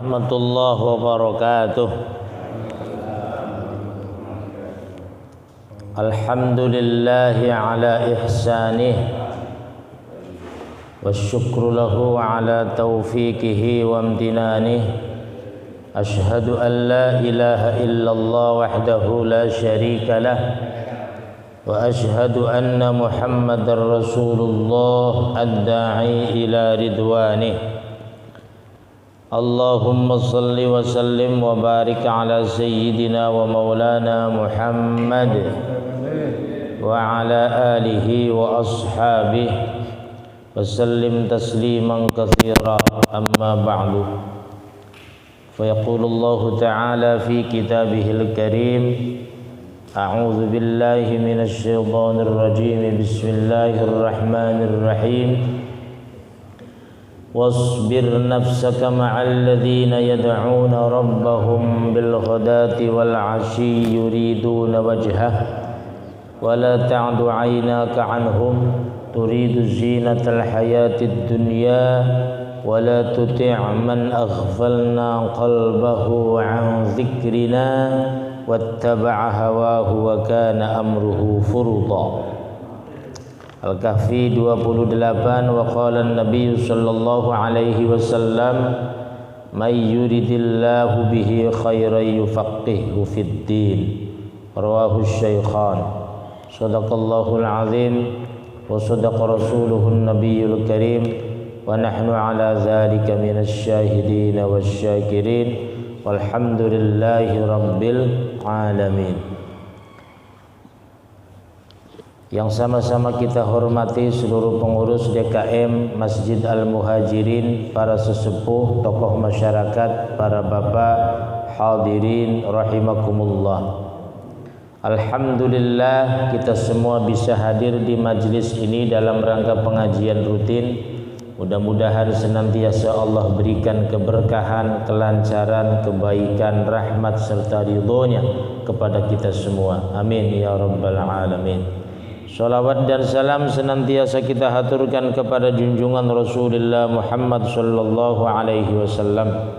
Warahmatullahi wabarakatuh. Alhamdulillahi ala ihsanih wasyukru lahu ala taufiqihi wa amtinanih. Ashhadu an la ilaha illallah wahdahu la syarika lah wa ashhadu anna Muhammadar Rasulullah ad-da'i ila ridwanih. Allahumma salli wa sallim wa barik ala sayyidina wa maulana Muhammad wa ala alihi wa ashabihi wa sallim tasliman katsira, amma ba'du. Fa yaqulu Allah ta'ala fi kitabihil karim, a'udzu billahi minasy syaithanir rajim, bismillahir rahmanir rahim. واصبر نفسك مع الذين يدعون ربهم بالغداة والعشي يريدون وجهه ولا تعد عيناك عنهم تريد زينة الحياة الدنيا ولا تطع من أغفلنا قلبه عن ذكرنا واتبع هواه وكان أمره فرطا. Al-Kahfi 28. Wa qala an-nabiy sallallahu alaihi wasallam, may yuridillahu bihi khairan yufaqihu fid din. Rawahu Syaikhan. Shadaqallahul azim wa sadaqa rasuluhun nabiyyul karim wa nahnu ala dzalika minasy syahidin wasyakirin walhamdulillahi rabbil alamin. Yang sama-sama kita hormati seluruh pengurus DKM Masjid Al-Muhajirin, para sesepuh, tokoh masyarakat, para bapak, hadirin rahimakumullah. Alhamdulillah kita semua bisa hadir di majlis ini dalam rangka pengajian rutin. Mudah-mudahan senantiasa Allah berikan keberkahan, kelancaran, kebaikan, rahmat serta ridhonya kepada kita semua. Amin ya rabbal alamin. Salawat dan salam senantiasa kita haturkan kepada junjungan Rasulullah Muhammad sallallahu alaihi wasallam.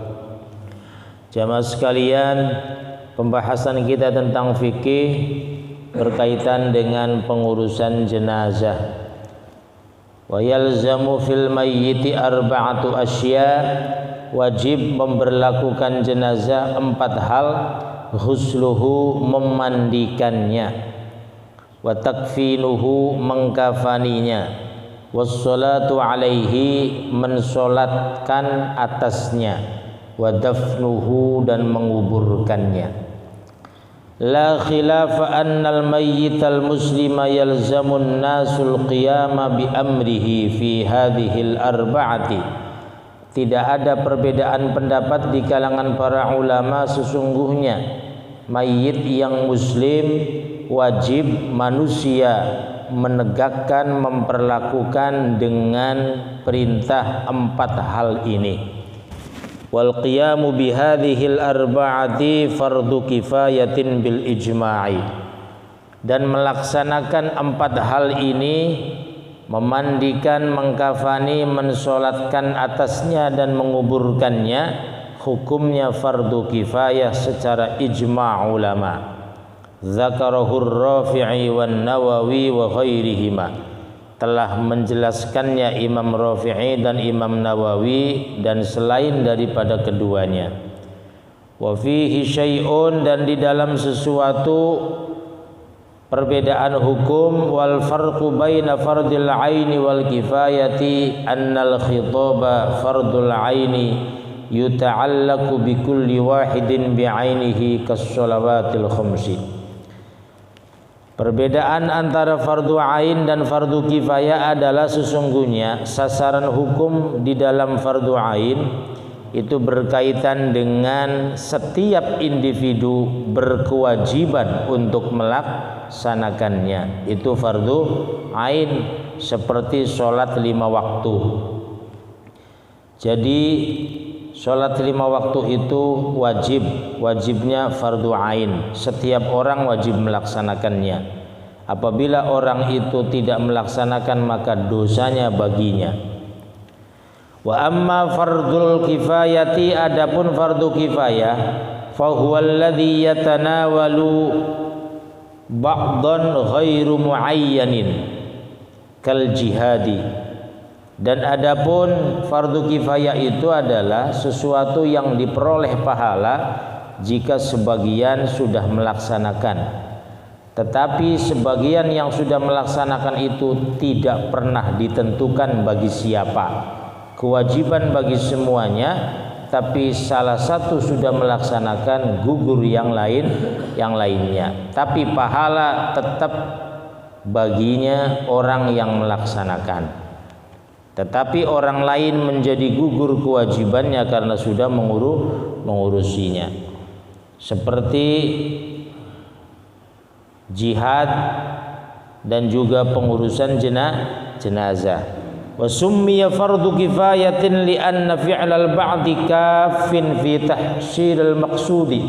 Jamaah sekalian, pembahasan kita tentang fikih berkaitan dengan pengurusan jenazah. Wa yalzamu fil mayyiti arba'atu asya, wajib memberlakukan jenazah 4 hal. Ghusluhu, memandikannya, wa takfinuhu, mengkafaninya, wassalatu alaihi, mensolatkan atasnya, wa dafnuhu, dan menguburkannya. La khilafa annal mayyital muslima yalzamun nasul qiyama bi amrihi fi hadhil arba'ati. Tidak ada perbedaan pendapat di kalangan para ulama, sesungguhnya mayit yang muslim wajib manusia menegakkan, memperlakukan dengan perintah 4 hal ini. Wal qiyamu bihadhil arba'ati fardu kifayatin bil ijma'i. Dan melaksanakan 4 hal ini, memandikan, mengkafani, mensolatkan atasnya dan menguburkannya, hukumnya fardu kifayah secara ijma' ulama. Zakarahur Rafi'i wan Nawawi wa ghairihima. Telah menjelaskannya Imam Rafi'i dan Imam Nawawi dan selain daripada keduanya. Wa fihi syai'un, dan di dalam sesuatu perbedaan hukum. Wal farqu baina fardil aini wal kifayati annal khitaba fardul aini yuta'allaqu bi kulli wahidin bi ainihi kas shalawatil khamsi. Perbedaan antara fardu ain dan fardu kifayah adalah sesungguhnya sasaran hukum di dalam fardu ain itu berkaitan dengan setiap individu berkewajiban untuk melaksanakannya. Itu fardu ain, seperti sholat 5 waktu. Jadi sholat 5 waktu itu wajibnya fardu ain. Setiap orang wajib melaksanakannya. Apabila orang itu tidak melaksanakan, maka dosanya baginya. Wa amma fardul kifayati, adapun fardu kifayah, fa huwa alladhi yatanawalu ba'dan ghairu muayyanin kal jihadi. Dan adapun fardu kifayah itu adalah sesuatu yang diperoleh pahala jika sebagian sudah melaksanakan. Tetapi sebagian yang sudah melaksanakan itu tidak pernah ditentukan bagi siapa. Kewajiban bagi semuanya, tapi salah satu sudah melaksanakan, gugur yang lainnya. Tapi pahala tetap baginya orang yang melaksanakan. Tetapi orang lain menjadi gugur kewajibannya karena sudah mengurusinya. Seperti jihad dan juga pengurusan jenazah. Wa summiya fardu kifayatin li anna fi'lal ba'di kafin fi tahsilil maqsudi.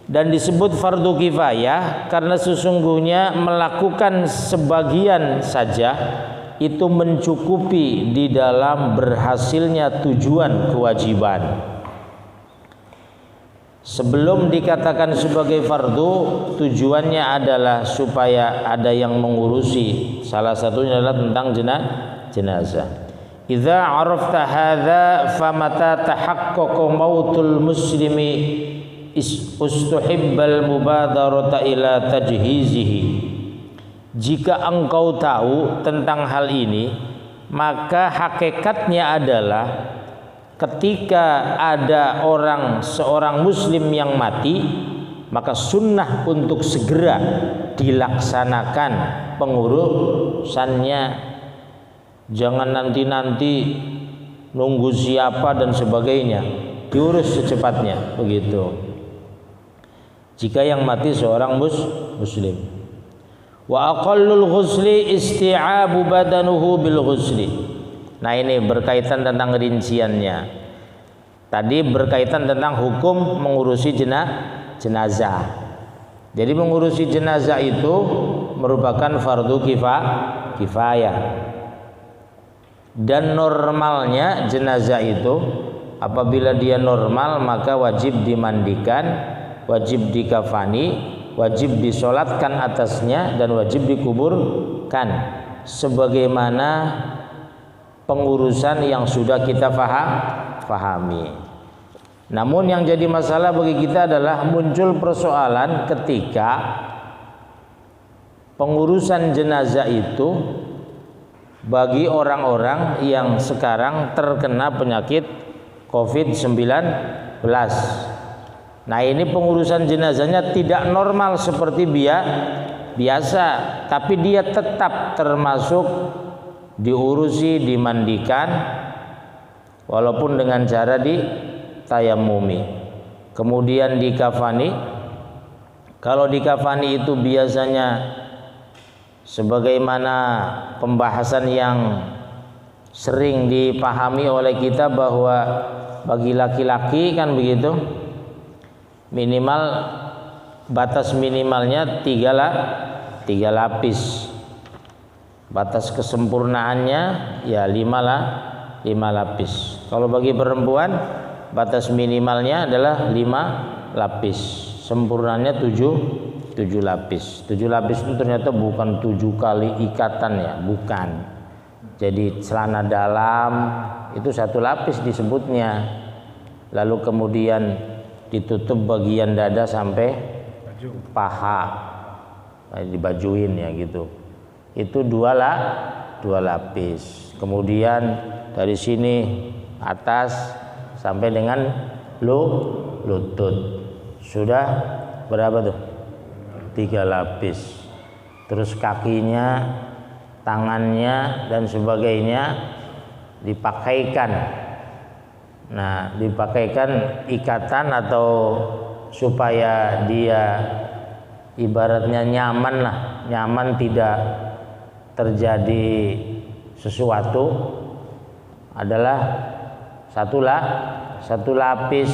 Dan disebut fardu kifayah karena sesungguhnya melakukan sebagian saja itu mencukupi di dalam berhasilnya tujuan kewajiban. Sebelum dikatakan sebagai fardu, tujuannya adalah supaya ada yang mengurusi. Salah satunya adalah tentang jenazah. Idza arafta hadza famata tahaqqaqa mautul muslimi ustuhibbal mubadarata ila tajhizihi. Jika engkau tahu tentang hal ini, maka hakikatnya adalah ketika ada seorang muslim yang mati, maka sunnah untuk segera dilaksanakan pengurusannya. Jangan nanti nunggu siapa dan sebagainya, diurus secepatnya, begitu. Jika yang mati seorang muslim. Wa aqallul ghusli isti'abu badanuhu bil ghusli. Nah, ini berkaitan tentang rinciannya. Tadi berkaitan tentang hukum mengurusi jenazah. Jadi mengurusi jenazah itu merupakan fardu kifayah. Dan normalnya jenazah itu apabila dia normal maka wajib dimandikan, wajib dikafani, wajib disolatkan atasnya, dan wajib dikuburkan sebagaimana pengurusan yang sudah kita fahami. Namun yang jadi masalah bagi kita adalah muncul persoalan ketika pengurusan jenazah itu bagi orang-orang yang sekarang terkena penyakit COVID-19. Nah, ini pengurusan jenazahnya tidak normal seperti biasa, tapi dia tetap termasuk diurusi, dimandikan, walaupun dengan cara ditayamumi. Kemudian dikafani. Kalau dikafani itu biasanya sebagaimana pembahasan yang sering dipahami oleh kita bahwa bagi laki-laki kan begitu, minimal batas minimalnya tiga lapis. Batas kesempurnaannya ya 5 lapis. Kalau bagi perempuan batas minimalnya adalah 5 lapis. Sempurnanya 7 lapis. 7 lapis itu ternyata bukan 7 kali ikatan ya, bukan. Jadi celana dalam itu 1 lapis disebutnya. Lalu kemudian ditutup bagian dada sampai paha, dibajuin ya gitu. Itu 2 lapis. Kemudian dari sini atas sampai dengan lutut. Sudah berapa tuh? 3 lapis. Terus kakinya, tangannya dan sebagainya dipakaikan. Nah, dipakaikan ikatan atau supaya dia ibaratnya nyaman lah, nyaman, tidak terjadi sesuatu, adalah satu lapis,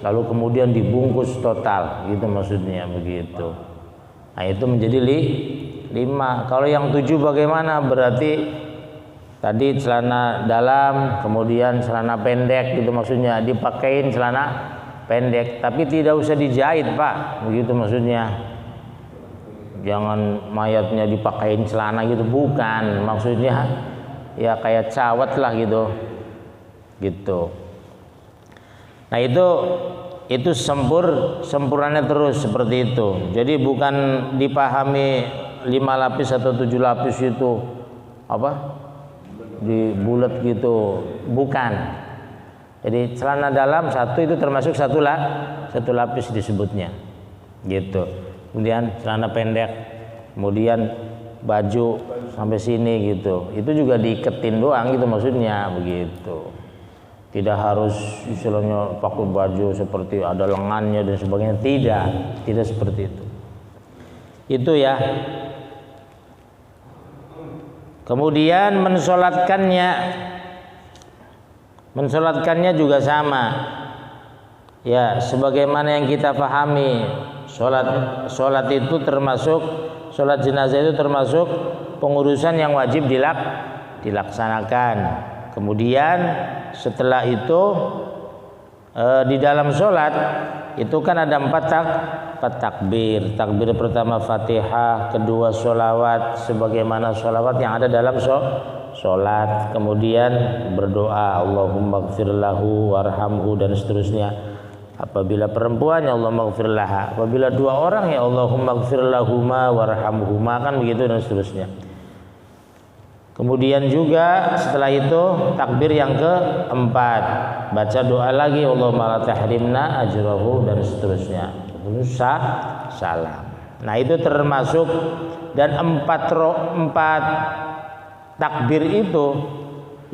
lalu kemudian dibungkus total, gitu maksudnya begitu. Nah, itu menjadi 5. Kalau yang 7 bagaimana? Berarti Tadi celana dalam, kemudian celana pendek gitu maksudnya, dipakein celana pendek, tapi tidak usah dijahit Pak, begitu maksudnya. Jangan mayatnya dipakein celana gitu, bukan maksudnya, ya kayak cawat lah gitu. Nah itu sempurnanya terus seperti itu. Jadi bukan dipahami 5 lapis atau 7 lapis itu apa? Di bulat gitu, bukan. Jadi celana dalam satu itu termasuk satu lapis disebutnya, gitu. Kemudian celana pendek, kemudian baju sampai sini gitu. Itu juga diiketin doang gitu maksudnya, begitu. Tidak harus istilahnya pakai baju seperti ada lengannya dan sebagainya, tidak seperti itu. Itu ya. Kemudian mensolatkannya juga sama. Ya, sebagaimana yang kita pahami, solat itu termasuk, solat jenazah itu termasuk pengurusan yang wajib dilaksanakan. Kemudian setelah itu di dalam solat itu kan ada 4 takbir. Takbir pertama Fatihah, kedua sholawat sebagaimana sholawat yang ada dalam sholat. Kemudian berdoa Allahumma gfir lahu warhamhu dan seterusnya. Apabila perempuan ya Allahumma gfir laha. Apabila 2 orang ya Allahumma gfir lahuma warhamhuma, kan begitu dan seterusnya. Kemudian juga setelah itu takbir yang keempat, baca doa lagi Allahumma la tahrimna ajrahu dan seterusnya. Terus salam. Nah itu termasuk, dan 4 takbir itu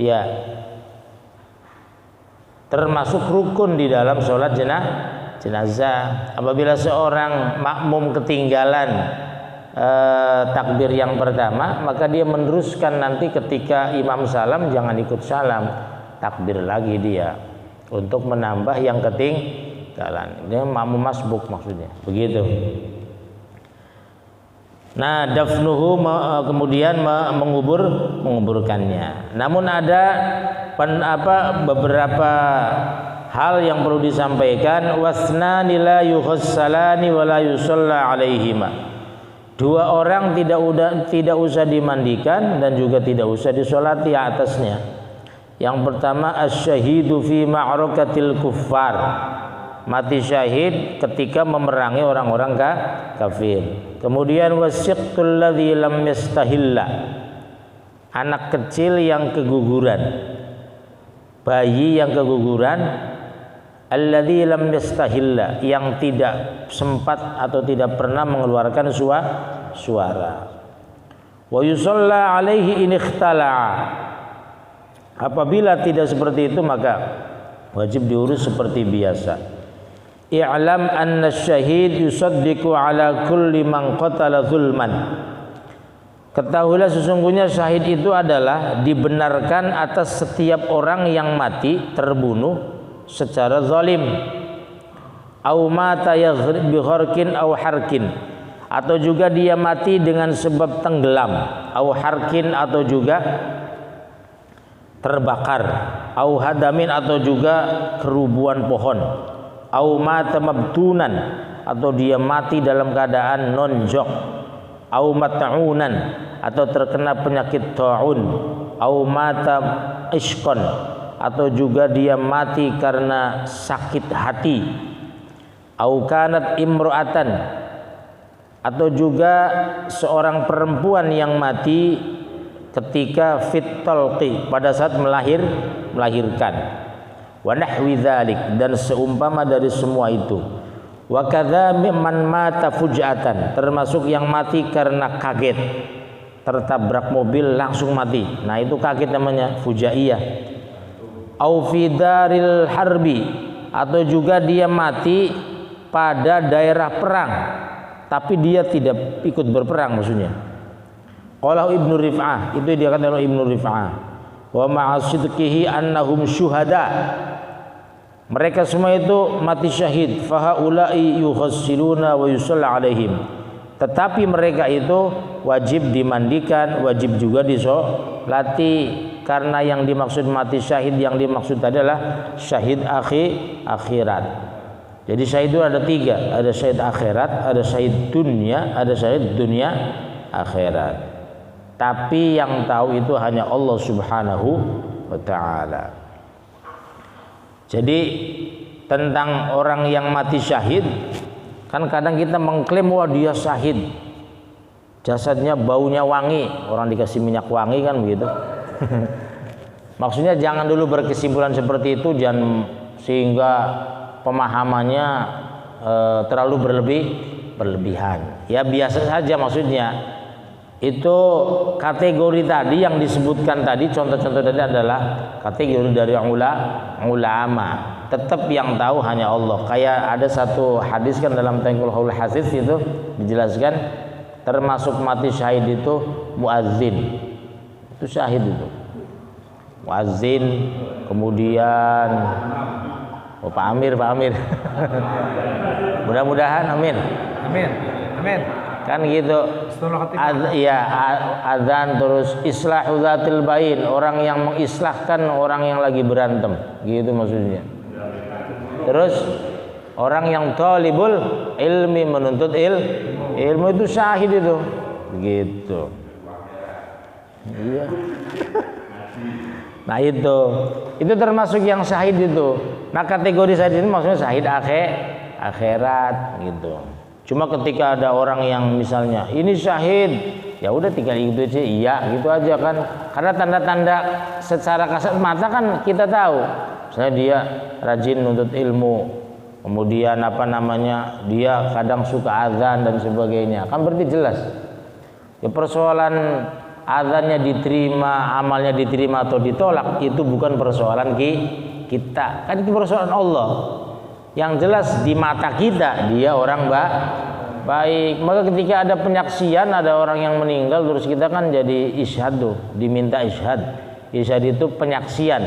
ya termasuk rukun di dalam sholat jenazah. Apabila seorang makmum ketinggalan takbir yang pertama, maka dia meneruskan nanti ketika imam salam jangan ikut salam, takbir lagi dia untuk menambah yang ketinggalan. Dia makmum masbuk maksudnya, begitu. Nah, dafnuhu kemudian menguburkannya. Namun ada beberapa hal yang perlu disampaikan. Wasnani la yughassalani wa la yusalla alaihima. 2 orang tidak usah dimandikan dan juga tidak usah disolati atasnya. Yang pertama asy-syahidu fi ma'rakatil kuffar, mati syahid ketika memerangi orang-orang kafir. Kemudian wasiqtul ladzi lam yastahilla, anak kecil yang keguguran, bayi yang keguguran, alladzi lam yastahilla, yang tidak sempat atau tidak pernah mengeluarkan suara. Wa yusalla alaihi in ikhtala'a, apabila tidak seperti itu maka wajib diurus seperti biasa. I'lam anna syahid yusaddiqu ala kulli man qatala zulman. Ketahuilah sesungguhnya syahid itu adalah dibenarkan atas setiap orang yang mati terbunuh secara zalim. Au mata bi gharqin au harkin, atau juga dia mati dengan sebab tenggelam, au harkin atau juga terbakar, au hadamin atau juga kerubuhan pohon, au mata mabtunan atau dia mati dalam keadaan nonjok, au mat'unan atau terkena penyakit ta'un, au mata ishqan atau juga dia mati karena sakit hati, au kanat imro'atan atau juga seorang perempuan yang mati ketika fit talqi, pada saat melahirkan, wa nahwi dzalik, dan seumpama dari semua itu. Wa kadza mimman mata fujatan, termasuk yang mati karena kaget, tertabrak mobil langsung mati, nah itu kaget namanya fujaiyah. Au fi daril harbi, atau juga dia mati pada daerah perang tapi dia tidak ikut berperang maksudnya. Qala Ibnu Rif'ah, itu dia kata Ibnu Rif'ah, wa ma'asidqihi annahum syuhada, mereka semua itu mati syahid, fahaulai yughassiluna wa yusalla alaihim, tetapi mereka itu wajib dimandikan, wajib juga disolati. karena yang dimaksud mati syahid, yang dimaksud adalah syahid akhirat. Jadi syahid itu ada 3, ada syahid akhirat, ada syahid dunia, ada syahid dunia akhirat. Tapi yang tahu itu hanya Allah Subhanahu wa ta'ala. Jadi tentang orang yang mati syahid, kan kadang kita mengklaim wah dia syahid, jasadnya baunya wangi, orang dikasih minyak wangi kan begitu. Maksudnya jangan dulu berkesimpulan seperti itu, jangan sehingga pemahamannya terlalu berlebihan. Ya biasa saja maksudnya. Itu kategori tadi yang disebutkan tadi, contoh-contoh tadi adalah kategori dari ulama. Tetap yang tahu hanya Allah. Kayak ada satu hadis kan dalam Tanqul Hadis itu dijelaskan termasuk mati syahid itu muazzin. Itu syahid itu. Muazzin, kemudian Pak Amir. Mudah-mudahan amin. Amin. Kan gitu. Azan terus islahu dzatil bain, orang yang mengislahkan orang yang lagi berantem, gitu maksudnya. Terus orang yang talibul ilmi, menuntut ilmu itu syahid itu. Begitu. Iya. Nah itu termasuk yang syahid itu. Nah kategori syahid itu maksudnya syahid akhirat gitu. Cuma ketika ada orang yang misalnya ini syahid, ya udah tinggal itu aja, iya gitu aja kan. Karena tanda-tanda secara kasat mata kan kita tahu. Misalnya dia rajin nuntut ilmu, kemudian dia kadang suka azan dan sebagainya, kan berarti jelas. Ya persoalan azannya diterima, amalnya diterima atau ditolak itu bukan persoalan kita, kan itu persoalan Allah. Yang jelas di mata kita dia orang baik. Maka ketika ada penyaksian, ada orang yang meninggal, terus kita kan jadi isyhadu, diminta isyhad. Isyhad itu penyaksian.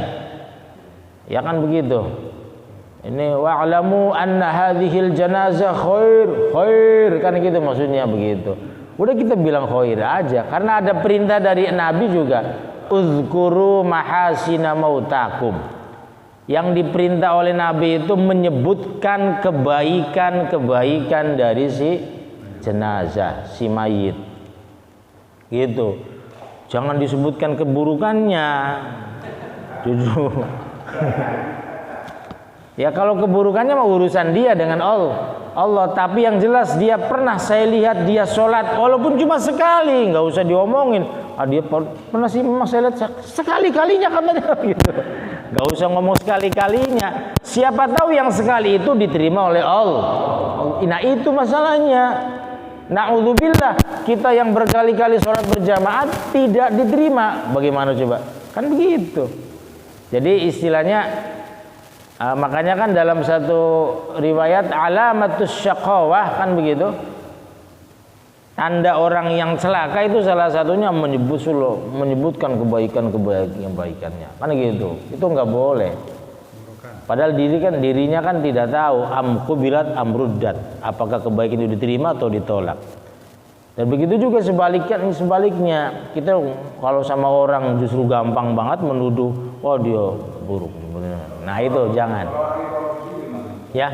Ya kan begitu. Ini wa'lamu anna hadhil janazah khair kan gitu maksudnya begitu. Udah kita bilang khair aja karena ada perintah dari Nabi juga, uzkuru mahasina mautakum. Yang diperintah oleh Nabi itu menyebutkan kebaikan-kebaikan dari si jenazah, si mayit. Gitu. Jangan disebutkan keburukannya. Jujur. Ya kalau keburukannya mah urusan dia dengan Allah. Tapi yang jelas dia pernah saya lihat dia sholat walaupun cuma sekali, nggak usah diomongin. Dia pernah sih memang saya lihat sekali-kalinya katanya gitu. Gak usah ngomong sekali-kalinya. Siapa tahu yang sekali itu diterima oleh Allah. Nah itu masalahnya. Na'udzubillah, kita yang berkali-kali sholat berjamaah tidak diterima. Bagaimana coba? Kan begitu. Jadi istilahnya makanya kan dalam satu riwayat alamatus syaqawah kan begitu. Tanda orang yang celaka itu salah satunya menyebutkan kebaikannya. Kan gitu. Itu nggak boleh. Padahal dirinya kan tidak tahu amqubilat amruddat, apakah kebaikan itu diterima atau ditolak. Dan begitu juga sebaliknya. Kita kalau sama orang justru gampang banget menuduh, oh dia buruk. Nah, itu jangan. Ya.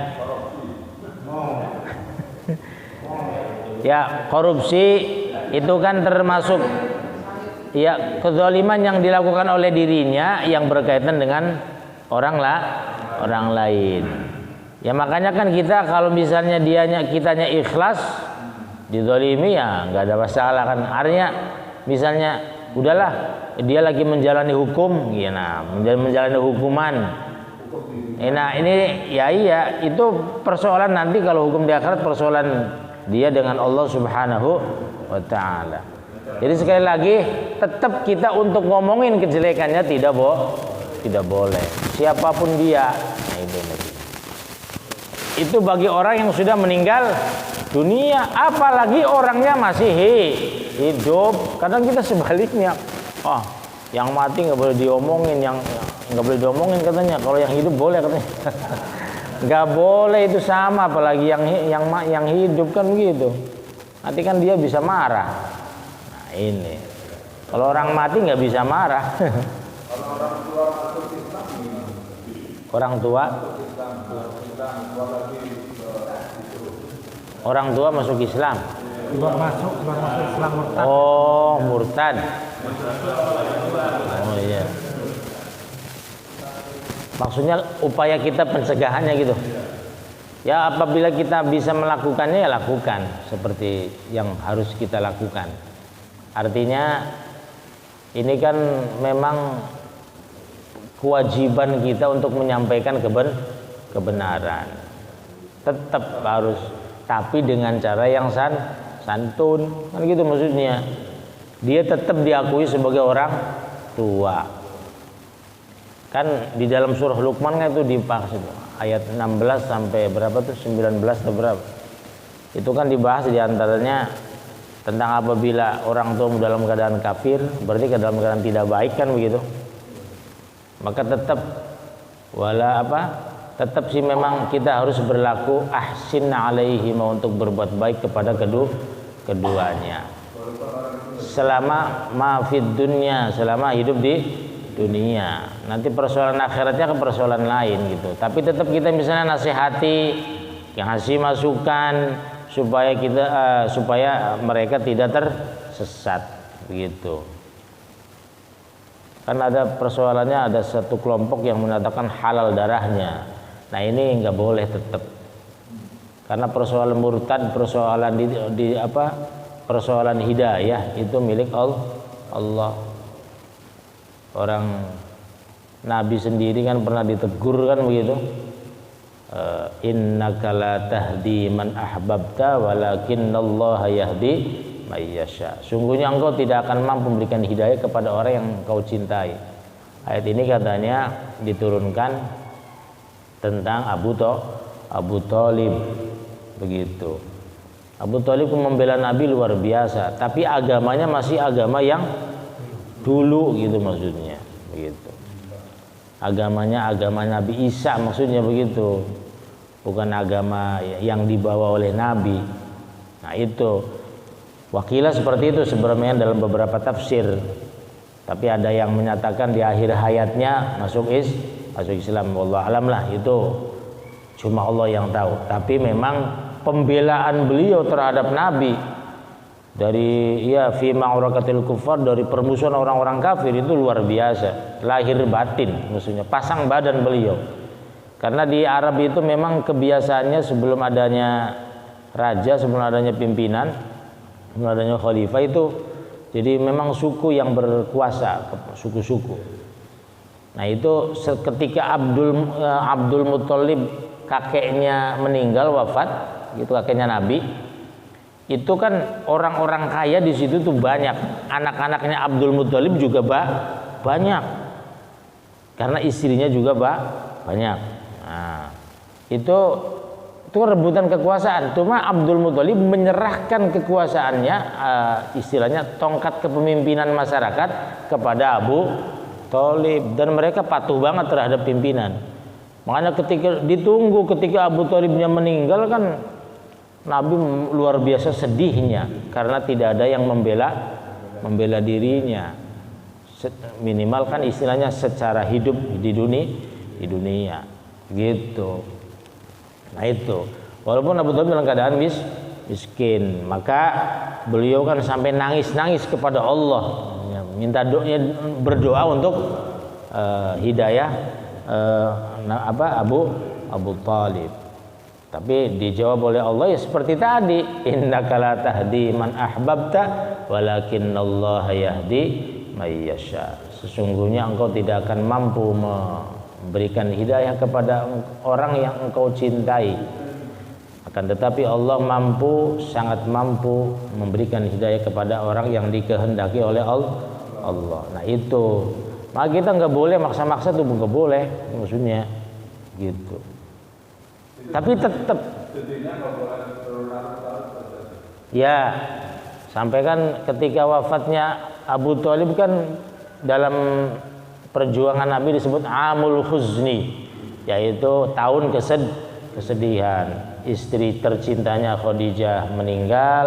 Ya, korupsi itu kan termasuk ya kezaliman yang dilakukan oleh dirinya yang berkaitan dengan orang lain. Ya makanya kan kita kalau misalnya kitanya ikhlas dizalimi ya nggak ada masalah kan. Artinya misalnya udahlah dia lagi menjalani hukum, ya nah menjalani hukuman. Nah ini ya iya itu persoalan nanti kalau hukum di akhirat persoalan dia dengan Allah Subhanahu wa ta'ala. Jadi sekali lagi tetap kita untuk ngomongin kejelekannya tidak boleh. Siapapun dia. Nah, itu bagi orang yang sudah meninggal dunia, apalagi orangnya masih hidup. Kadang kita sebaliknya. Yang mati nggak boleh diomongin, yang nggak boleh diomongin katanya. Kalau yang hidup boleh katanya. Nggak boleh itu sama, apalagi yang hidup kan begitu. Nanti kan dia bisa marah. Nah ini, kalau orang mati nggak bisa marah. Orang tua masuk Islam. Baru masuk Islam murtad. Oh, murtad. Oh iya. Maksudnya upaya kita pencegahannya gitu. Ya apabila kita bisa melakukannya ya lakukan seperti yang harus kita lakukan. Artinya ini kan memang kewajiban kita untuk menyampaikan kebenaran. Tetap harus, tapi dengan cara yang santun, kan gitu maksudnya. Dia tetap diakui sebagai orang tua. Kan di dalam surah Luqman kan itu dibahas itu, ayat 16 sampai berapa tuh 19 atau berapa. Itu kan dibahas diantaranya tentang apabila orang tua dalam keadaan kafir, berarti dalam keadaan tidak baik kan begitu. Maka tetap tetap sih memang kita harus berlaku ahsin alaihi untuk berbuat baik kepada keduanya. Selama mafid dunya, selama hidup di dunia. Nanti persoalan akhiratnya ke persoalan lain gitu. Tapi tetap kita misalnya nasihati, yang ngasih masukan supaya mereka tidak tersesat begitu. Kan ada persoalannya, ada satu kelompok yang mengatakan halal darahnya. Nah ini nggak boleh tetap, karena persoalan murtad, persoalan persoalan hidayah itu milik Allah. Orang Nabi sendiri kan pernah ditegur kan begitu. Innaka la tahdi man ahbabta walakinallaha yahdi may yasha. Sungguhnya engkau tidak akan mampu memberikan hidayah kepada orang yang engkau cintai. Ayat ini katanya diturunkan tentang Abu Thalib begitu. Abu Thalib membela Nabi luar biasa, tapi agamanya masih agama yang dulu gitu maksudnya begitu. Agamanya agama Nabi Isa maksudnya begitu, bukan agama yang dibawa oleh Nabi. Nah itu wakilah seperti itu sebenarnya dalam beberapa tafsir, tapi ada yang menyatakan di akhir hayatnya masuk Islam. Wallahu alam lah, itu cuma Allah yang tahu. Tapi memang pembelaan beliau terhadap Nabi dari fi ma'urakatil kufar, dari permusuhan orang-orang kafir itu luar biasa, lahir batin maksudnya, pasang badan beliau. Karena di Arab itu memang kebiasaannya sebelum adanya raja, sebelum adanya pimpinan, sebelum adanya khalifah itu jadi memang suku yang berkuasa, suku-suku. Nah itu ketika Abdul Muthalib kakeknya meninggal, wafat, itu kakeknya Nabi. Itu kan orang-orang kaya di situ tuh banyak, anak-anaknya Abdul Muthalib juga banyak, karena istrinya juga banyak. Nah, itu rebutan kekuasaan. Cuma Abdul Muthalib menyerahkan kekuasaannya, istilahnya tongkat kepemimpinan masyarakat kepada Abu Thalib, dan mereka patuh banget terhadap pimpinan. Makanya ketika Abu Thalibnya meninggal kan Nabi luar biasa sedihnya, karena tidak ada yang membela dirinya, minimal kan istilahnya secara hidup di dunia gitu. Nah itu walaupun Abu Thalib dalam keadaan miskin, maka beliau kan sampai nangis kepada Allah, minta berdoa untuk hidayah Abu Thalib. Tapi dijawab oleh Allah ya seperti tadi, innaka la tahdi man ahbabta walakinallaha yahdi may yasha. Sesungguhnya engkau tidak akan mampu memberikan hidayah kepada orang yang engkau cintai, akan tetapi Allah sangat mampu memberikan hidayah kepada orang yang dikehendaki oleh Allah. Nah itu, maka kita nggak boleh maksa-maksa tuh, nggak boleh maksudnya gitu. Tapi tetap ya, sampai kan ketika wafatnya Abu Thalib kan dalam perjuangan Nabi disebut Amul Huzni, yaitu tahun kesedihan. Istri tercintanya Khadijah meninggal,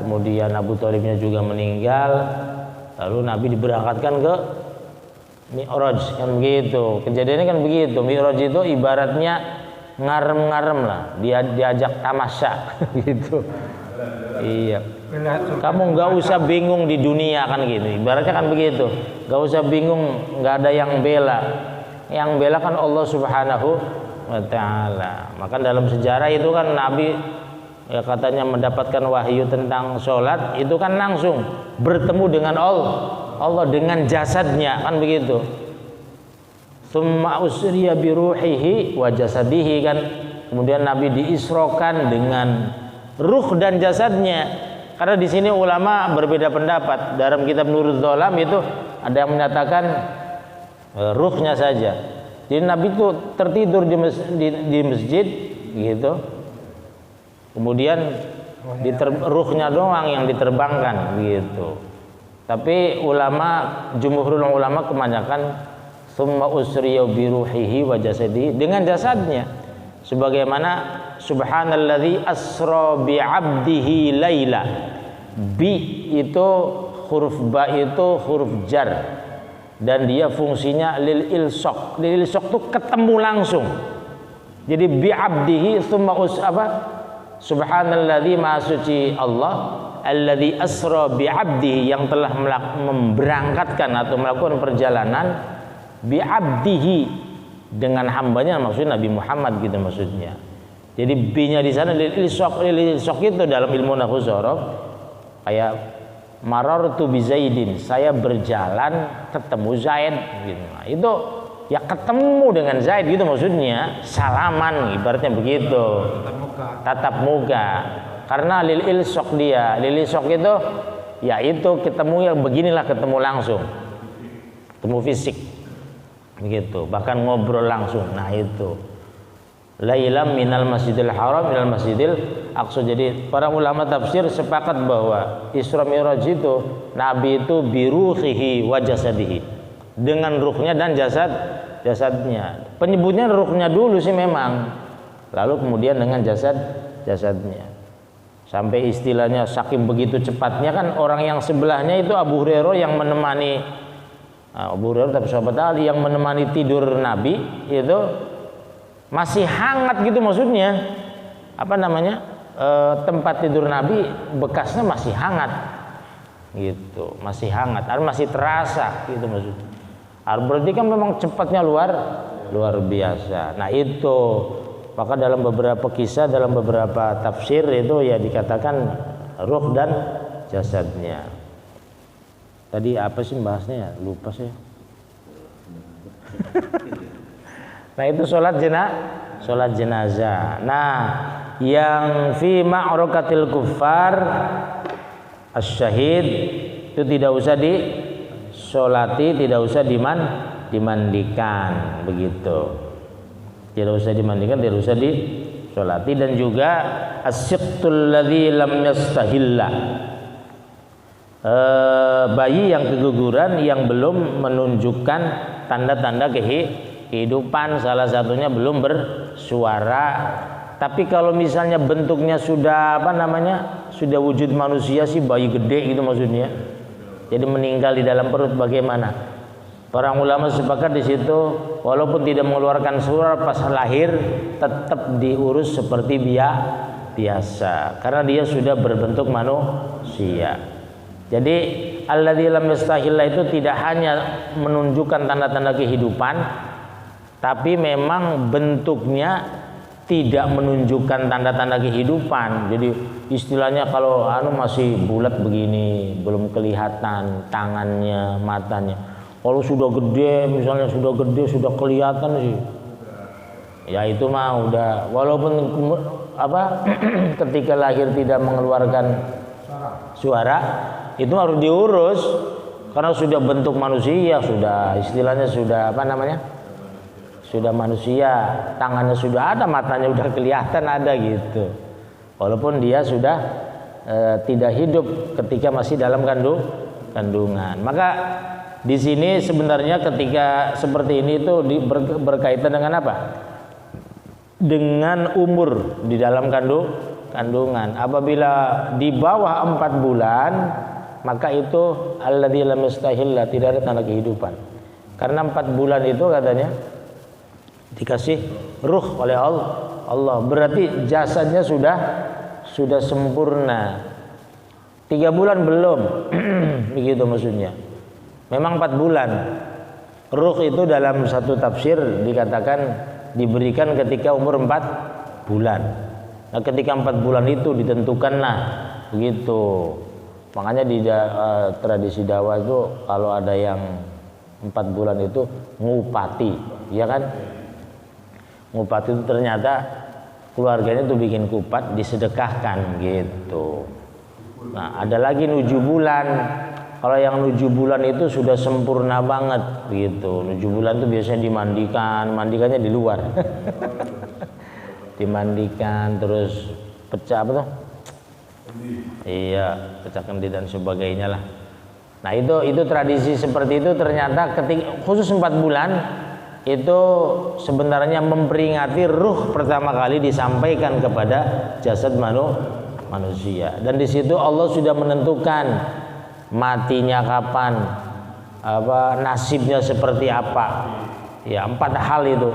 kemudian Abu Thalibnya juga meninggal, lalu Nabi diberangkatkan Mi'raj kan begitu. Kejadiannya kan begitu. Mi'raj itu ibaratnya ngarem-ngarem lah, dia diajak tamasya gitu. Iya. Kamu nggak usah bingung di dunia kan gitu. Ibaratnya kan begitu. Nggak usah bingung, nggak ada yang bela. Yang bela kan Allah Subhanahu wa Ta'ala. Maka dalam sejarah itu kan Nabi ya katanya mendapatkan wahyu tentang sholat itu kan langsung bertemu dengan Allah dengan jasadnya kan begitu. Tsumma usriya bi ruhihi wa jasadihi kan. Kemudian Nabi diisrokan dengan ruh dan jasadnya. Karena di sini ulama berbeda pendapat. Dalam kitab Nurul Dholam itu ada yang menyatakan ruhnya saja. Jadi Nabi itu tertidur di masjid gitu. Kemudian ruhnya doang yang diterbangkan gitu. Tapi jumhurul ulama kebanyakan tsumma usriya bi ruhihi wa jasadihi dengan jasadnya. Sebagaimana subhanalladzi asra bi 'abdihi laila. Bi itu huruf ba itu huruf jar dan dia fungsinya lil ilsaq. Lil ilsaq itu ketemu langsung. Jadi bi 'abdihi tsumma subhanalladzi maha suci Allah alladzi asra bi 'abdihi yang telah memberangkatkan atau melakukan perjalanan bi 'abdihi dengan hambanya, maksudnya Nabi Muhammad gitu maksudnya. Jadi B-nya di sana lil ilsaq itu dalam ilmu nahwu sorof kayak marartu bi Zaidin, saya berjalan ketemu Zaid gitu. Nah, itu ya ketemu dengan Zaid gitu maksudnya, salaman ibaratnya begitu. Tatap muka. Karena lil ilsaq dia, lil ilsaq itu ya itu ketemu yang beginilah, ketemu langsung. Ketemu fisik. Begitu, bahkan ngobrol langsung. Nah itu lailam minal masjidil haram minal masjidil aqsa. Jadi para ulama tafsir sepakat bahwa Isra Mi'raj itu Nabi itu biruhihi wa jasadihi, dengan ruhnya dan jasadnya. Penyebutnya ruhnya dulu sih memang, lalu kemudian dengan jasadnya. Sampai istilahnya saking begitu cepatnya kan orang yang sebelahnya itu Abu Hurairah yang menemani Abu Hurairah tapi sahabat Ali yang menemani tidur Nabi itu masih hangat gitu maksudnya. Apa namanya? Tempat tidur Nabi bekasnya masih hangat. Gitu, masih hangat, masih terasa gitu maksudnya. Berarti kan memang cepatnya luar biasa. Nah, itu maka dalam beberapa kisah, dalam beberapa tafsir itu ya dikatakan ruh dan jasadnya. Tadi apa sih bahasnya ya? Lupa saya. Nah itu sholat jenazah. Nah yang fi ma'rakatil kuffar asyahid itu tidak usah disolati, tidak usah dimandikan begitu. Tidak usah dimandikan, tidak usah disolati. Dan juga as-siqtul ladzi lam yastahilla, bayi yang keguguran yang belum menunjukkan tanda-tanda kehidupan, salah satunya belum bersuara. Tapi kalau misalnya bentuknya sudah sudah wujud manusia sih, bayi gede gitu maksudnya, jadi meninggal di dalam perut, bagaimana? Para ulama sepakat di situ, walaupun tidak mengeluarkan suara pas lahir tetap diurus seperti biasa karena dia sudah berbentuk manusia. Jadi alladzi lam yastahilla itu tidak hanya menunjukkan tanda-tanda kehidupan, tapi memang bentuknya tidak menunjukkan tanda-tanda kehidupan. Jadi istilahnya kalau masih bulat begini, belum kelihatan tangannya, matanya. Kalau sudah gede, misalnya sudah gede, sudah kelihatan sih. Ya itu mah udah, walaupun ketika lahir tidak mengeluarkan suara, itu harus diurus karena sudah bentuk manusia, sudah istilahnya sudah sudah manusia, tangannya sudah ada, matanya udah kelihatan ada gitu, walaupun dia sudah tidak hidup ketika masih dalam kandungan. Maka di sini sebenarnya ketika seperti ini itu berkaitan dengan apa? Dengan umur di dalam kandungan. Apabila di bawah 4 bulan, maka itu alladzi lam yastahilla, tidak ada tanda kehidupan. Karena 4 bulan itu katanya dikasih ruh oleh Allah. Berarti jasadnya sudah sempurna. 3 bulan belum. Begitu maksudnya. Memang 4 bulan. Ruh itu dalam satu tafsir dikatakan diberikan ketika umur 4 bulan. Nah, ketika 4 bulan itu ditentukanlah begitu. Makanya di tradisi dakwah itu kalau ada yang 4 bulan itu ngupati, ya kan? Ngupati itu ternyata keluarganya tuh bikin kupat disedekahkan gitu. Nah, ada lagi 7 bulan. Kalau yang 7 bulan itu sudah sempurna banget gitu. 7 bulan itu biasanya mandikannya di luar. Dimandikan terus pecah apa tuh? Iya, pecah kendi dan sebagainya lah. Nah, itu tradisi seperti itu ternyata ketika khusus 4 bulan itu sebenarnya memperingati ruh pertama kali disampaikan kepada jasad manusia. Dan di situ Allah sudah menentukan matinya kapan, nasibnya seperti apa. Ya, 4 hal itu.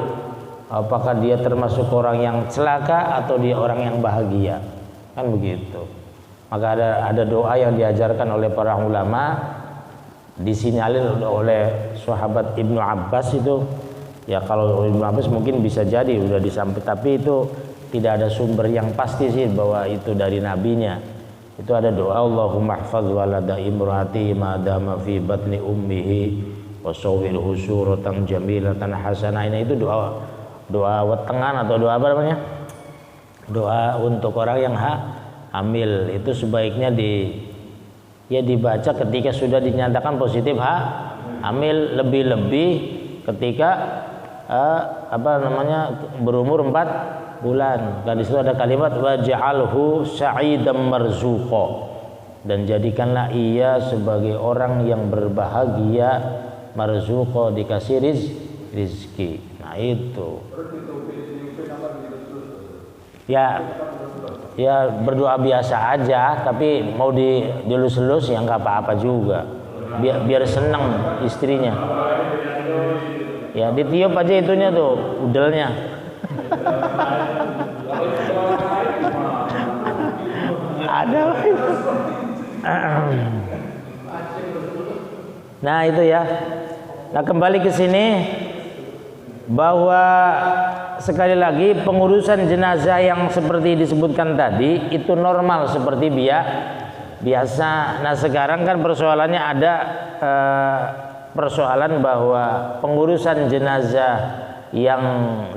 Apakah dia termasuk orang yang celaka atau dia orang yang bahagia? Kan begitu. Maka ada doa yang diajarkan oleh para ulama, disinyalir oleh sahabat Ibnu Abbas itu. Ya, kalau Ibnu Abbas mungkin bisa jadi udah disampaikan, tapi itu tidak ada sumber yang pasti sih bahwa itu dari nabinya. Itu ada doa Allahumma hfadz walada imraati ma dama fi batni ummihi wa sawwirhu suratan jamilatan hasanah. Ini itu doa wetengan atau doa apa namanya? Doa untuk orang yang hamil. Itu sebaiknya dibaca ketika sudah dinyatakan positif hamil, lebih-lebih ketika berumur 4 bulan. Dan di situ ada kalimat waj'alhu sa'idam marzuqa, dan jadikanlah ia sebagai orang yang berbahagia, marzuqa, dikasih rizki. Nah, itu ya berdoa biasa aja, tapi mau dilus-lus ya nggak apa-apa juga, biar senang istrinya. Ya, ditiup aja itunya tuh, udelnya. Ada. Nah, itu ya. Nah, kembali ke sini bahwa sekali lagi pengurusan jenazah yang seperti disebutkan tadi itu normal seperti biasa. Nah, sekarang kan persoalannya ada persoalan bahwa pengurusan jenazah yang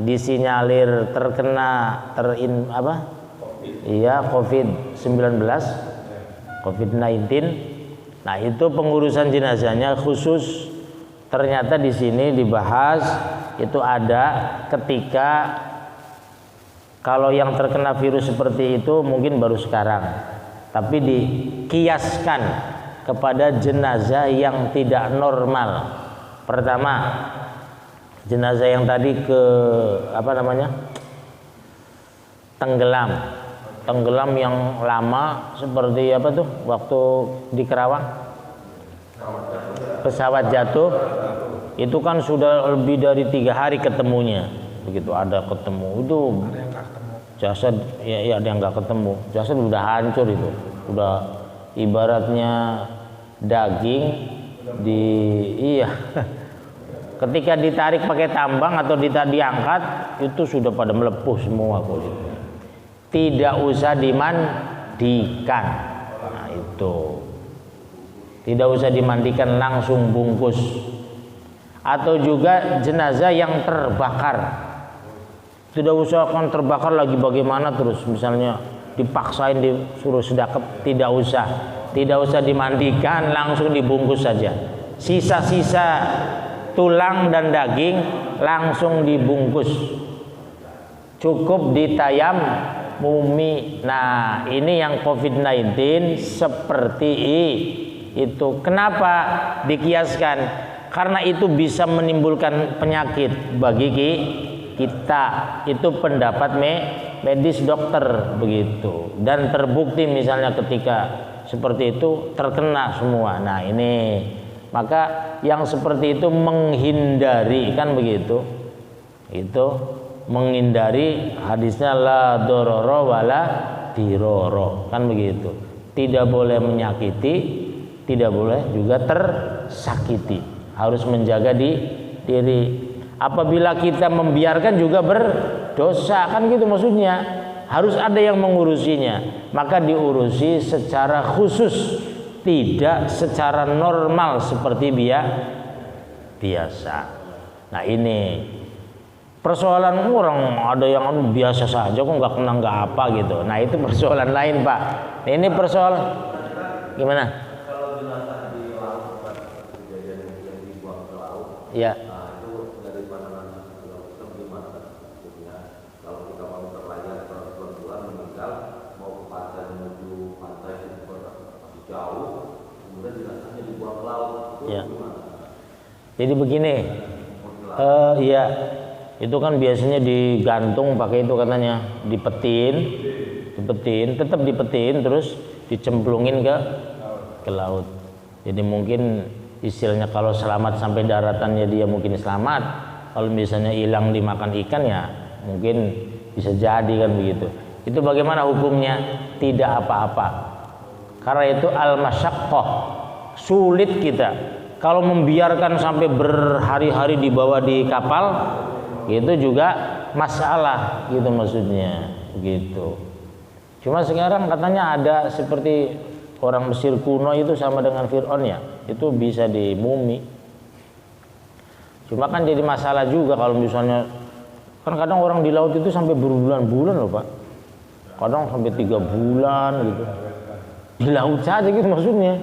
disinyalir terkena COVID-19. Nah, itu pengurusan jenazahnya khusus. Ternyata di sini dibahas itu ada ketika kalau yang terkena virus seperti itu mungkin baru sekarang, tapi dikiaskan kepada jenazah yang tidak normal. Pertama, jenazah yang tadi tenggelam yang lama seperti apa tuh waktu di Kerawang pesawat jatuh, itu kan sudah lebih dari 3 hari ketemunya. Begitu ada ketemu itu jasad, ya ada yang nggak ketemu, jasad udah hancur, itu udah ibaratnya daging ketika ditarik pakai tambang atau diangkat itu sudah pada melepuh semua kulit. Tidak usah dimandikan. Nah, itu tidak usah dimandikan, langsung bungkus. Atau juga jenazah yang terbakar, tidak usah kan terbakar lagi bagaimana terus misalnya dipaksain disuruh sedekap, tidak usah dimandikan, langsung dibungkus saja. Sisa-sisa tulang dan daging langsung dibungkus, cukup ditayamumi. Nah, ini yang COVID-19 seperti itu. Kenapa dikiaskan? Karena itu bisa menimbulkan penyakit bagi kita. Itu pendapat medis dokter begitu. Dan terbukti misalnya ketika seperti itu terkena semua. Nah, ini Maka yang seperti itu menghindari, kan begitu. Itu menghindari, hadisnya la dororo wala diroro, kan begitu. Tidak boleh menyakiti, tidak boleh juga tersakiti. Harus menjaga diri. Apabila kita membiarkan juga berdosa, kan gitu maksudnya. Harus ada yang mengurusinya. Maka diurusi secara khusus, tidak secara normal seperti biasa. Nah ini persoalan orang, ada yang biasa saja kok nggak kena nggak apa gitu. Nah itu persoalan lain Pak. Ini persoalan gimana? Kalau jenazah di laut, kejadian yang dibuang ke laut, Ya. itu dari pandangan Islam gimana? Maksudnya kalau kita mau berlayar perempuan meninggal mau ke pantai menuju pantai itu masih jauh, kemudian jenazahnya dibuang ke laut, itu Ya. gimana? Jadi begini, iya. Itu kan biasanya digantung pakai itu katanya, dipetin, tetap dipetin terus dicemplungin ke laut. Jadi mungkin istilahnya kalau selamat sampai daratannya dia mungkin selamat, kalau misalnya hilang dimakan ikan ya mungkin bisa jadi kan begitu. Itu bagaimana hukumnya? Tidak apa-apa. Karena itu al-masyaqqah, sulit kita. Kalau membiarkan sampai berhari-hari dibawa di kapal, itu juga masalah gitu maksudnya gitu. Cuma sekarang katanya ada seperti orang Mesir kuno itu sama dengan Fir'aun ya, itu bisa dimumi. Cuma kan jadi masalah juga kalau misalnya kan kadang orang di laut itu sampai berbulan-bulan loh Pak, kadang sampai 3 bulan gitu di laut saja gitu maksudnya.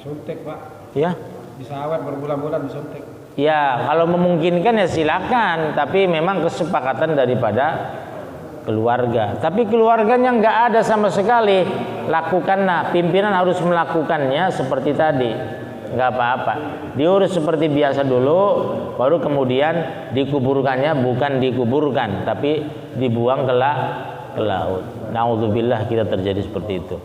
Disuntik Pak. Ya. Bisa awet berbulan-bulan disuntik. Ya, kalau memungkinkan ya silakan, tapi memang kesepakatan daripada keluarga. Tapi keluarganya nggak ada sama sekali, lakukanlah. Pimpinan harus melakukannya seperti tadi, nggak apa-apa. Diurus seperti biasa dulu, baru kemudian dikuburkannya bukan dikuburkan, tapi dibuang ke laut. Naudzubillah kita terjadi seperti itu.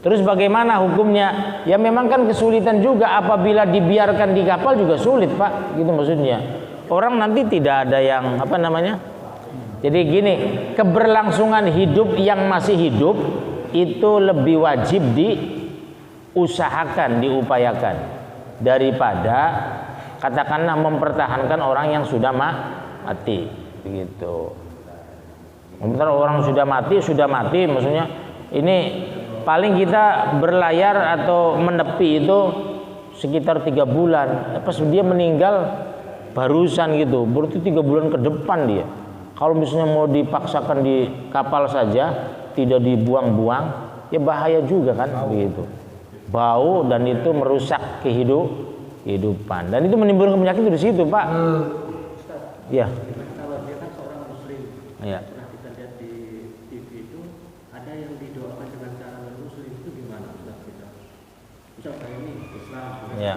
Terus bagaimana hukumnya? Ya memang kan kesulitan juga apabila dibiarkan di kapal juga sulit Pak, gitu maksudnya. Orang nanti tidak ada yang apa namanya? Jadi gini, keberlangsungan hidup yang masih hidup itu lebih wajib diusahakan, diupayakan daripada katakanlah mempertahankan orang yang sudah mati, begitu. Sementara orang sudah mati maksudnya ini paling kita berlayar atau menepi itu sekitar 3 bulan. Pas dia meninggal barusan gitu, berarti 3 bulan ke depan dia. Kalau misalnya mau dipaksakan di kapal saja, tidak dibuang-buang, ya bahaya juga kan begitu. Bau dan itu merusak kehidupan. Dan itu menimbulkan penyakit di situ, Pak. Ya. Kalau dia kan seorang muslim, Ya. pernah kita lihat di TV itu ada yang didoakan dengan cara non-muslim, itu gimana Ustaz kita? Misal saya ini Islam, Ya.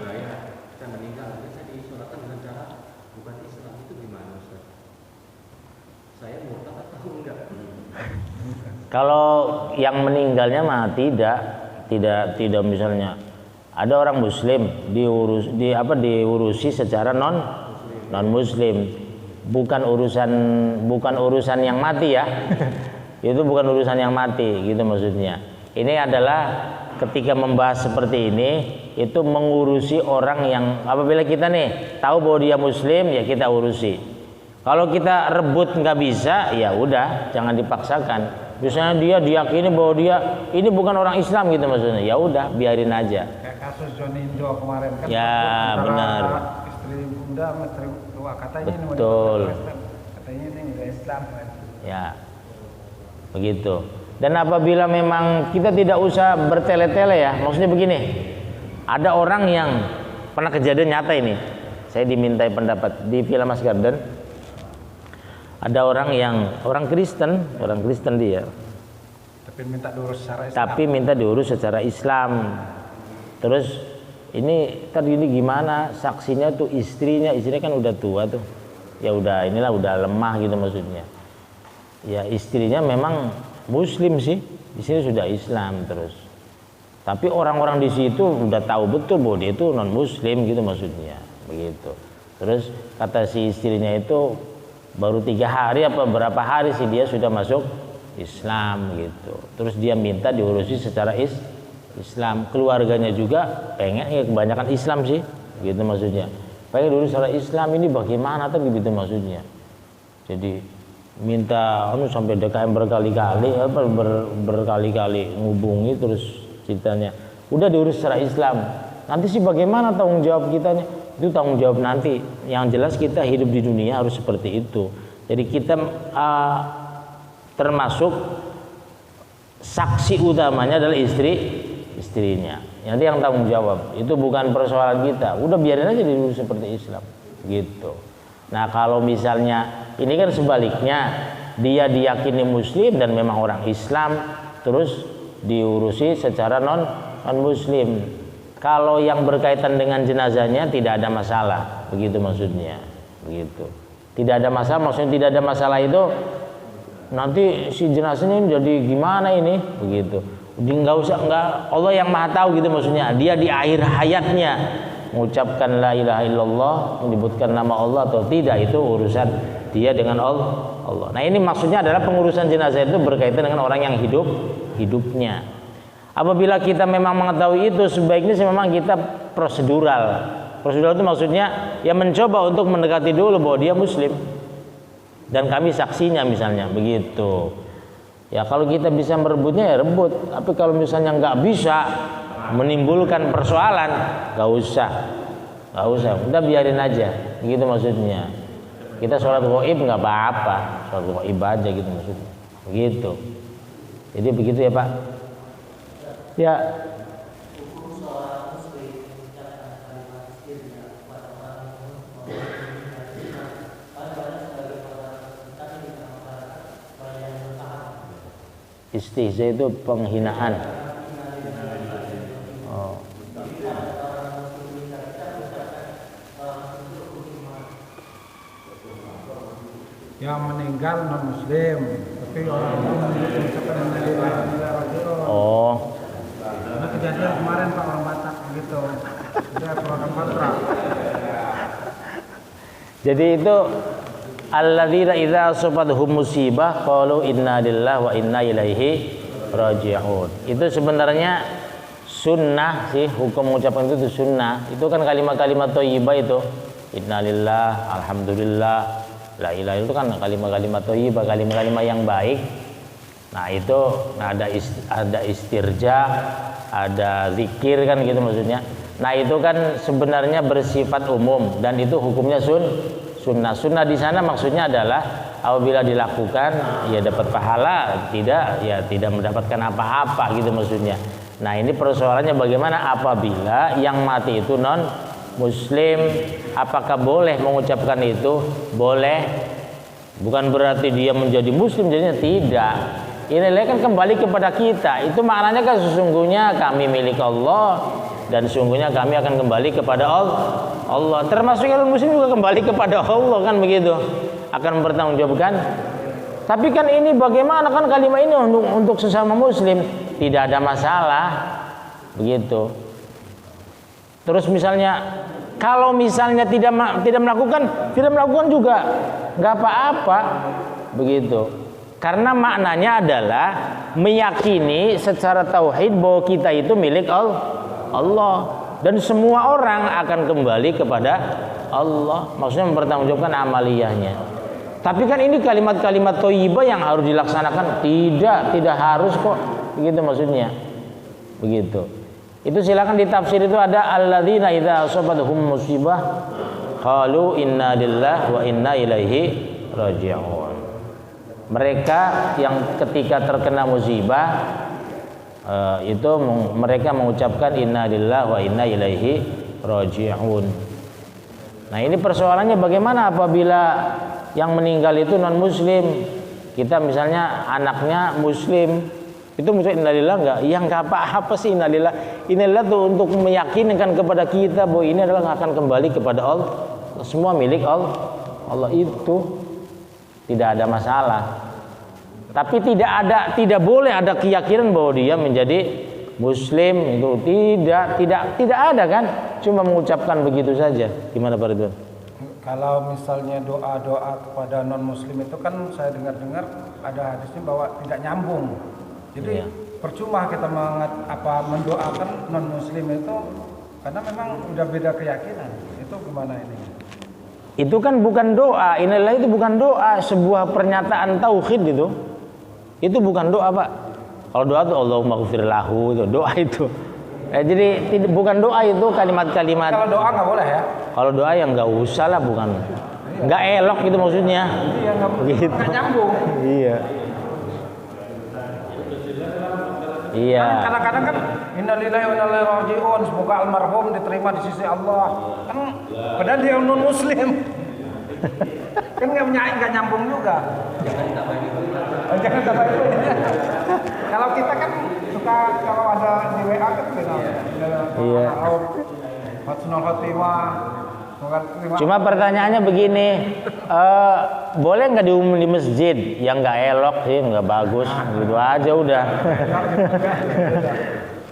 saya meninggal, saya disolatkan dengan cara bukan Islam, itu gimana Ustaz? Saya murtad atau enggak? Kalau yang meninggalnya mah tidak misalnya ada orang muslim diurusi secara non muslim, bukan urusan yang mati ya. Itu bukan urusan yang mati gitu maksudnya. Ini adalah ketika membahas seperti ini itu mengurusi orang yang apabila kita nih tahu bahwa dia muslim ya kita urusi. Kalau kita rebut nggak bisa, ya udah, jangan dipaksakan. Misalnya dia diyakini bahwa dia ini bukan orang Islam gitu maksudnya, ya udah, biarin aja. Kayak kasus Johnny Indo kemarin kan. Ya, antara benar. Istri bunda sama istri tua katanya ini mau Betul. dipakai Kristen. Katanya ini udah Islam kan. Ya, begitu. Dan apabila memang kita tidak usah bertele-tele ya, maksudnya begini, ada orang yang pernah kejadian nyata ini, saya dimintai pendapat di Villa Mas Garden. Ada orang Kristen dia, Tapi minta diurus secara Islam. tapi minta diurus secara Islam. Terus ini tadi ini gimana saksinya tuh istrinya kan udah tua tuh, ya udah inilah udah lemah gitu maksudnya. Ya istrinya memang Muslim sih, di sini sudah Islam terus. Tapi orang-orang di situ udah tahu betul bahwa dia itu non muslim gitu maksudnya, begitu. Terus kata si istrinya itu baru 3 hari apa berapa hari sih dia sudah masuk Islam gitu. Terus dia minta diurusi secara Islam. Keluarganya juga pengen, ya kebanyakan Islam sih, gitu maksudnya. Pengen diurus secara Islam, ini bagaimana tuh gitu maksudnya. Jadi minta sampai DKM berkali-kali berkali-kali ngubungi terus ceritanya udah diurus secara Islam, nanti sih bagaimana tanggung jawab kitanya? Itu tanggung jawab nanti. Yang jelas kita hidup di dunia harus seperti itu. Jadi kita termasuk saksi utamanya adalah istrinya. Nanti yang tanggung jawab itu bukan persoalan kita. Udah biarin aja diurus seperti Islam gitu. Nah kalau misalnya ini kan sebaliknya, dia diyakini muslim dan memang orang Islam, terus diurusi secara non muslim. Kalau yang berkaitan dengan jenazahnya tidak ada masalah, begitu maksudnya, begitu. Tidak ada masalah, maksudnya tidak ada masalah itu nanti si jenazahnya jadi gimana ini, begitu. Nggak usah, Allah yang maha tahu gitu maksudnya. Dia di akhir hayatnya mengucapkan la ilaha illallah, menyebutkan nama Allah atau tidak, itu urusan dia dengan Allah. Nah ini maksudnya adalah pengurusan jenazah itu berkaitan dengan orang yang hidupnya. Apabila kita memang mengetahui itu, sebaiknya sih memang kita prosedural. Prosedural itu maksudnya ya mencoba untuk mendekati dulu bahwa dia muslim dan kami saksinya misalnya, begitu. Ya kalau kita bisa merebutnya ya rebut, tapi kalau misalnya nggak bisa, menimbulkan persoalan, nggak usah, udah biarin aja, begitu maksudnya. Kita sholat gaib nggak apa-apa, sholat gaib aja gitu maksudnya, begitu. Jadi begitu ya Pak. Ya. Istihza itu penghinaan. Oh. Yang meninggal non muslim, tapi orang mengucapkan Oh. Nah, kejadian kemarin Pak, orang Batak gitu. Dia keluarkan kontrak. Jadi itu alladzina idza asabathum musibah qalu inna lillahi wa inna ilaihi raji'un. Itu sebenarnya sunnah sih, hukum mengucapkan itu sunnah. Itu kan kalimat-kalimat thayyibah itu. Innalillah, alhamdulillah, la ilaha, itu kan kalimat-kalimat thayyibah, kalimat-kalimat yang baik. Nah, itu ada istirja, ada zikir kan gitu maksudnya. Nah, itu kan sebenarnya bersifat umum dan itu hukumnya sunnah. Sunnah di sana maksudnya adalah apabila dilakukan ya dapat pahala, tidak ya tidak mendapatkan apa-apa gitu maksudnya. Nah, ini persoalannya bagaimana apabila yang mati itu non muslim, apakah boleh mengucapkan itu? Boleh. Bukan berarti dia menjadi muslim jadinya, tidak. Ini kan kembali kepada kita. Itu maknanya kan sesungguhnya kami milik Allah dan sesungguhnya kami akan kembali kepada Allah. Termasuk yang muslim juga kembali kepada Allah kan begitu. Akan bertanggungjawabkan. Tapi kan ini bagaimana kan kalimat ini untuk sesama muslim tidak ada masalah. Begitu. Terus misalnya kalau misalnya tidak melakukan juga nggak apa-apa. Begitu. Karena maknanya adalah meyakini secara tauhid bahwa kita itu milik Allah dan semua orang akan kembali kepada Allah. Maksudnya mempertanggungjawabkan amaliyahnya. Tapi kan ini kalimat-kalimat thayyibah yang harus dilaksanakan, tidak harus kok. Begitu maksudnya. Begitu. Itu silakan ditafsir, itu ada alladzina idza asabathum musibah qalu inna lillahi wa inna ilaihi raji'un. Mereka yang ketika terkena musibah itu mereka mengucapkan inna lillahi wa inna ilaihi raji'un. Nah, ini persoalannya bagaimana apabila yang meninggal itu non muslim. Kita misalnya anaknya muslim, itu mesti innalillah enggak? Yang enggak apa-apa sih innalillah. Innalillah itu untuk meyakinkan kepada kita bahwa ini adalah akan kembali kepada Allah. Semua milik Allah itu tidak ada masalah. Tapi tidak boleh ada keyakinan bahwa dia menjadi Muslim itu tidak ada kan, cuma mengucapkan begitu saja. Gimana Pak Ridwan? Kalau misalnya doa-doa kepada non muslim itu kan saya dengar-dengar ada hadisnya bahwa tidak nyambung. Jadi percuma kita mendoakan non muslim itu karena memang udah beda keyakinan. Itu gimana ini? Itu kan bukan doa, inilah itu bukan doa, sebuah pernyataan tauhid itu. Itu bukan doa, Pak. Kalau doa itu Allahumma ghfir lahu, itu doa itu. Jadi bukan doa itu kalimat-kalimat. Kalau doa nggak boleh ya? Kalau doa ya nggak usah lah, bukan. Nggak elok gitu maksudnya. Iya, nggak nyambung. Iya. Iya. Kadang-kadang kan innalillahi wa inna ilaihi raji'un, semoga almarhum diterima di sisi Allah. Kan padahal dia non muslim. Kan nggak nyambung juga. Jangan tambah itu. Kalau kita kan suka kalau ada di WA kan bilang iya. Husnul khotimah. Cuma pertanyaannya begini, boleh nggak diumumin di masjid? Yang nggak elok sih, nggak bagus, gitu aja udah.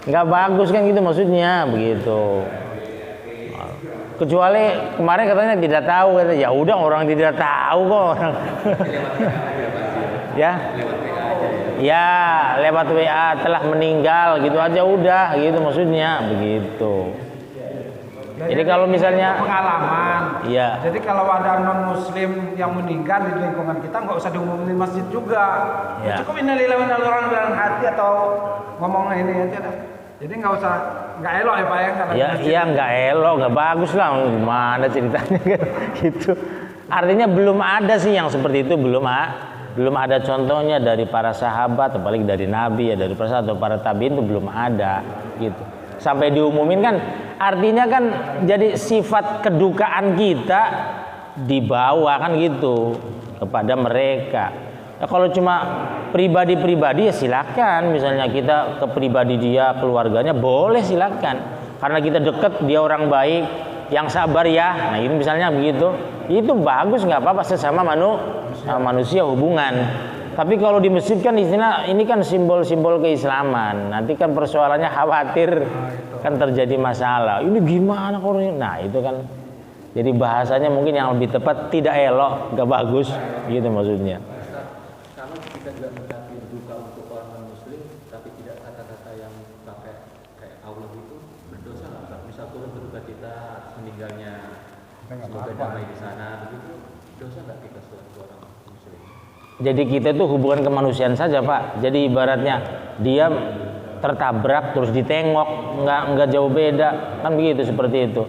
Nggak bagus kan gitu maksudnya, begitu. Kecuali kemarin katanya tidak tahu, ya udah orang tidak tahu kok orang. Ya lewat WA telah meninggal gitu aja udah, gitu maksudnya, begitu. Jadi kalau misalnya pengalaman, iya. Jadi kalau ada non muslim yang meninggal di lingkungan kita nggak usah diumumin di masjid juga. Ya. Cukup innalillahi wa inna ilaihi raji'un dalam hati atau ngomong ini aja dah. Jadi nggak elok ya Pak ya? Iya nggak elok, nggak bagus lah. Gimana ceritanya kan gitu. Artinya belum ada sih yang seperti itu, belum ada contohnya dari para sahabat, apalagi dari Nabi ya, dari para sahabat atau para tabiin itu belum ada gitu. Sampai diumumin kan artinya kan jadi sifat kedukaan kita dibawa kan gitu kepada mereka. Ya, kalau cuma pribadi-pribadi ya silakan, misalnya kita ke pribadi dia, keluarganya boleh silakan. Karena kita dekat, dia orang baik, yang sabar ya. Nah, ini misalnya begitu. Itu bagus, nggak apa-apa, sesama manusia hubungan. Tapi kalau di masjid kan istilah ini kan simbol-simbol keislaman. Nanti kan persoalannya khawatir kan terjadi masalah. Ini gimana kalau ini? Nah, itu kan jadi bahasanya mungkin yang lebih tepat tidak elok, nggak bagus gitu maksudnya. Kalau kita juga mengucapkan duka untuk orang muslim tapi tidak kata-kata yang pakai kayak Allah itu, berdosa nggak? Misal turun berduka kita atas meninggalnya, semoga damai di sana begitu, dosa nggak kita selaku orang muslim? Jadi kita itu hubungan kemanusiaan saja Pak. Jadi ibaratnya dia tertabrak terus ditengok, nggak jauh beda kan begitu, seperti itu.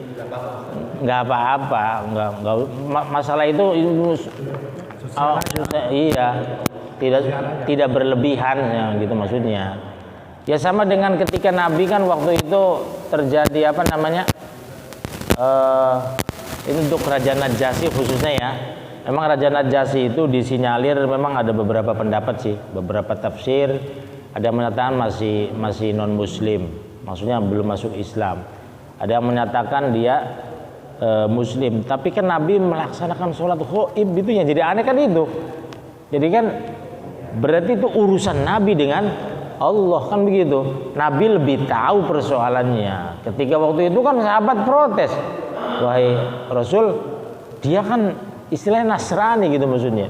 Nggak apa-apa, nggak masalah itu iya, tidak berlebihan ya, gitu maksudnya. Ya sama dengan ketika Nabi kan waktu itu terjadi apa namanya, ini untuk Raja Najasyi khususnya ya. Memang Raja Najasyi itu disinyalir memang ada beberapa pendapat sih, beberapa tafsir. Ada yang menyatakan masih non muslim, maksudnya belum masuk Islam. Ada yang menyatakan dia muslim, tapi kan Nabi melaksanakan sholat ghaib itu yang jadi aneh kan itu. Jadi kan berarti itu urusan Nabi dengan Allah kan begitu. Nabi lebih tahu persoalannya. Ketika waktu itu kan sahabat protes, wahai Rasul, dia kan istilahnya Nasrani gitu maksudnya.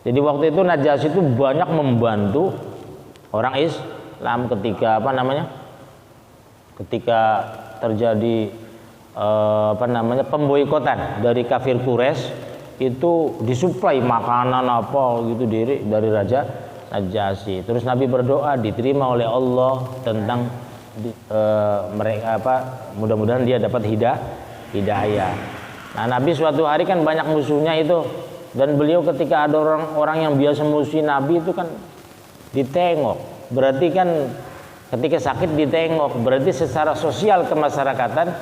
Jadi waktu itu Najasyi itu banyak membantu orang Islam ketika ketika terjadi pemboikotan dari kafir Quraisy, itu disuplai makanan apa gitu dari Raja Najasyi. Terus Nabi berdoa diterima oleh Allah tentang mereka mudah-mudahan dia dapat hidayah. Nah, Nabi suatu hari kan banyak musuhnya itu, dan beliau ketika ada orang yang biasa musuhi Nabi itu kan ditengok. Berarti kan ketika sakit ditengok, berarti secara sosial kemasyarakatan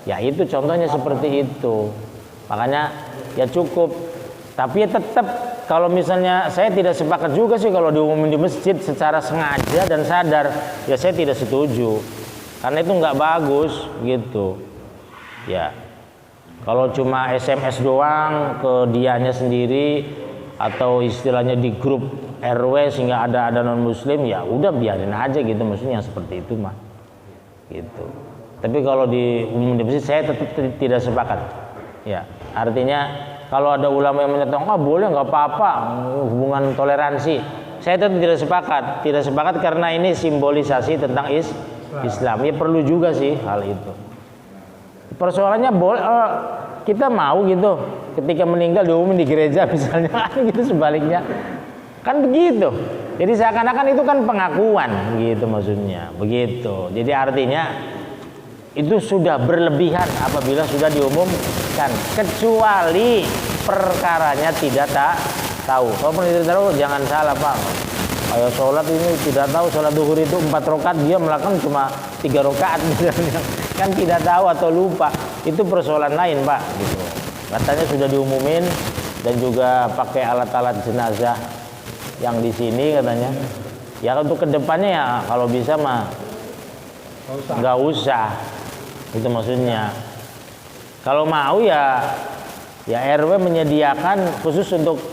ya itu contohnya seperti itu. Makanya ya cukup. Tapi ya tetap kalau misalnya saya tidak sepakat juga sih kalau diumumin di masjid secara sengaja dan sadar, ya saya tidak setuju. Karena itu nggak bagus gitu. Ya. Kalau cuma SMS doang ke dianya sendiri atau istilahnya di grup RW sehingga ada non muslim, ya udah biarin aja gitu, maksudnya seperti itu mah gitu. Tapi kalau di umum di masjid saya tetap tidak sepakat ya, artinya kalau ada ulama yang menyatakan boleh nggak apa-apa hubungan toleransi, saya tetap tidak sepakat karena ini simbolisasi tentang Islam. Ya perlu juga sih hal itu. Persoalannya kita mau gitu ketika meninggal diumumin di gereja misalnya gitu, sebaliknya kan begitu. Jadi seakan-akan itu kan pengakuan gitu maksudnya begitu. Jadi artinya itu sudah berlebihan apabila sudah diumumkan, kecuali perkaranya tidak tahu. Kalaupun tidak tahu jangan salah Pak. Kayak sholat ini tidak tahu sholat duhur itu 4 rakaat, dia melakukan cuma 3 rakaat misalnya, kan tidak tahu atau lupa, itu persoalan lain Pak gitu. Katanya sudah diumumin dan juga pakai alat-alat jenazah yang di sini katanya. Ya untuk kedepannya ya kalau bisa mah nggak usah, itu maksudnya. Kalau mau ya RW menyediakan khusus untuk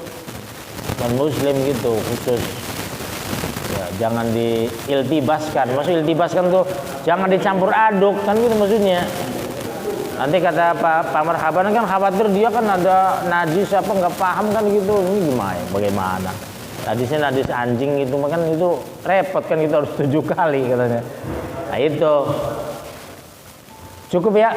non muslim gitu, khusus. Ya, jangan diiltibaskan. Maksud iltibaskan tuh jangan dicampur aduk kan gitu maksudnya. Nanti kata Pak Marhaban kan khawatir dia kan ada najis apa nggak paham kan gitu. Ini gimana? Bagaimana? Najisnya najis anjing gitu, kan itu repot kan, kita harus 7 kali katanya. Nah itu cukup ya.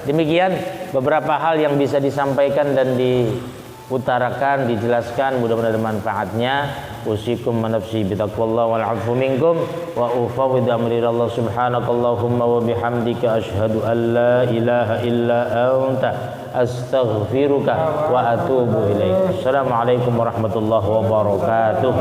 Demikian beberapa hal yang bisa disampaikan dan diutarakan, dijelaskan, mudah-mudahan ada manfaatnya. Usikum wa nafsi bitaqwallah wal 'afwu minkum wa ufawwidu amri Allah subhanakallahumma wa bihamdika asyhadu an la ilaha illa anta astaghfiruka wa atubu ilaik. Assalamualaikum warahmatullahi wabarakatuh.